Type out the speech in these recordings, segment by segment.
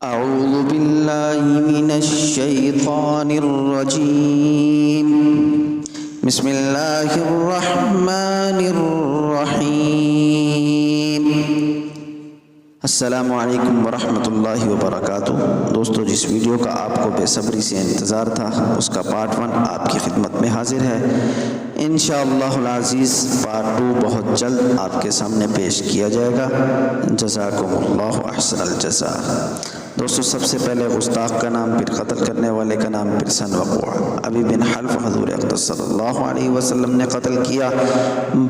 أعوذ بالله من الشيطان الرجيم بسم الله الرحمن الرحيم السلام علیکم ورحمۃ اللہ وبرکاتہ۔ دوستو، جس ویڈیو کا آپ کو بے صبری سے انتظار تھا اس کا پارٹ 1 آپ کی خدمت میں حاضر ہے۔ انشاءاللہ العزیز پارٹ 2 بہت جلد آپ کے سامنے پیش کیا جائے گا۔ جزاکم اللہ احسن الجزاء۔ دوستو، سب سے پہلے گستاخ کا نام، پھر قتل کرنے والے کا نام، پھر سن وقوع۔ ابی بن حلف حضور اقدس صلی اللہ علیہ وسلم نے قتل کیا۔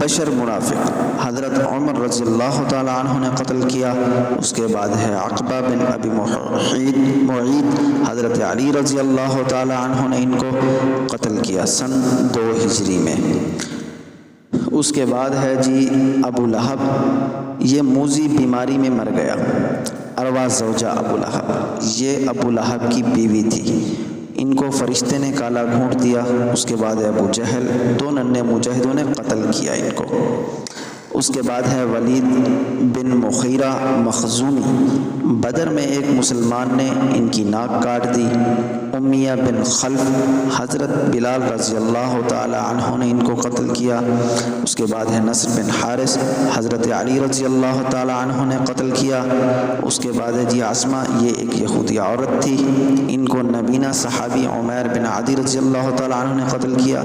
بشر منافق حضرت عمر رضی اللہ تعالی عنہ نے قتل کیا۔ اس کے بعد ہے عقبہ بن ابی معید حضرت علی رضی اللہ تعالی عنہ نے ان کو قتل کیا سن 2 ہجری میں۔ اس کے بعد ہے ابو لہب، یہ موذی بیماری میں مر گیا۔ اروا زوجہ ابو لہب، یہ ابو لہب کی بیوی تھی۔ ان کو فرشتے نے کالا گھونٹ دیا۔ اس کے بعد ابو جہل، 2 ننھے مجاہدوں نے قتل کیا ان کو۔ اس کے بعد ہے ولید بن مغیرہ مخزومی، بدر میں ایک مسلمان نے ان کی ناک کاٹ دی۔ امیہ بن خلف، حضرت بلال رضی اللہ تعالی عنہ نے ان کو قتل کیا۔ اس کے بعد ہے نصر بن حارث، حضرت علی رضی اللہ تعالی عنہ نے قتل کیا۔ اس کے بعد ہے عصمہ، یہ ایک یہودی عورت تھی، ان کو نبینہ صحابی عمیر بن عدی رضی اللہ تعالی عنہ نے قتل کیا۔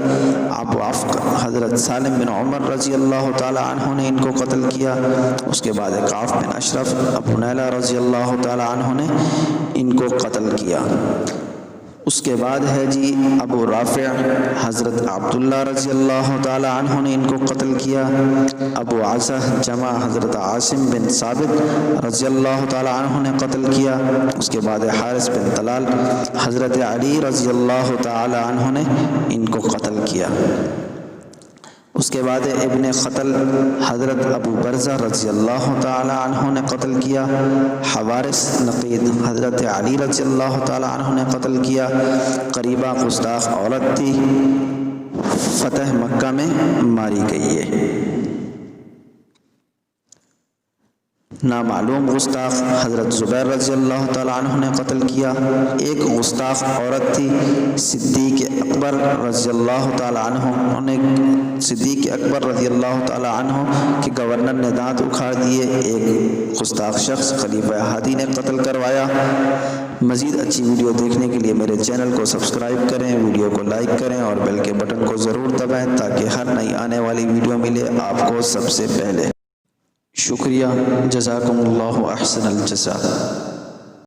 ابو عفق، حضرت سالم بن عمر رضی اللہ تعالی عنہ نے ان کو قتل کیا۔ اس کے بعد کعب بن اشرف، ابو نیلہ رضی اللہ تعالی عنہ نے ان کو قتل کیا۔ اس کے بعد ہے ابو رافع، حضرت عبداللہ رضی اللہ تعالی عنہ نے ان کو قتل کیا۔ ابو عزہ جمع، حضرت عاصم بن ثابت رضی اللہ تعالی عنہ نے قتل کیا۔ اس کے بعد حارث بن طلال، حضرت علی رضی اللہ تعالی عنہ نے ان کو قتل کیا۔ اس کے بعد ابن قتل، حضرت ابو برزہ رضی اللہ تعالی عنہ نے قتل کیا۔ حوارث نقید، حضرت علی رضی اللہ تعالی عنہ نے قتل کیا۔ قریبہ گستاخ عورت تھی، فتح مکہ میں ماری گئی ہے۔ نامعلوم گستاخ حضرت زبیر رضی اللہ تعالی عنہ نے قتل کیا۔ ایک گستاخ عورت تھی، صدیق اکبر رضی اللہ تعالی عنہ کے گورنر نے دانت اکھاڑ دیے۔ ایک گستاخ شخص خلیفہ ہادی نے قتل کروایا۔ مزید اچھی ویڈیو دیکھنے کے لیے میرے چینل کو سبسکرائب کریں، ویڈیو کو لائک کریں اور بیل کے بٹن کو ضرور دبائیں تاکہ ہر نئی آنے والی ویڈیو ملے آپ کو سب سے پہلے۔ شکریہ، جزاکم اللہ احسن الجزاء۔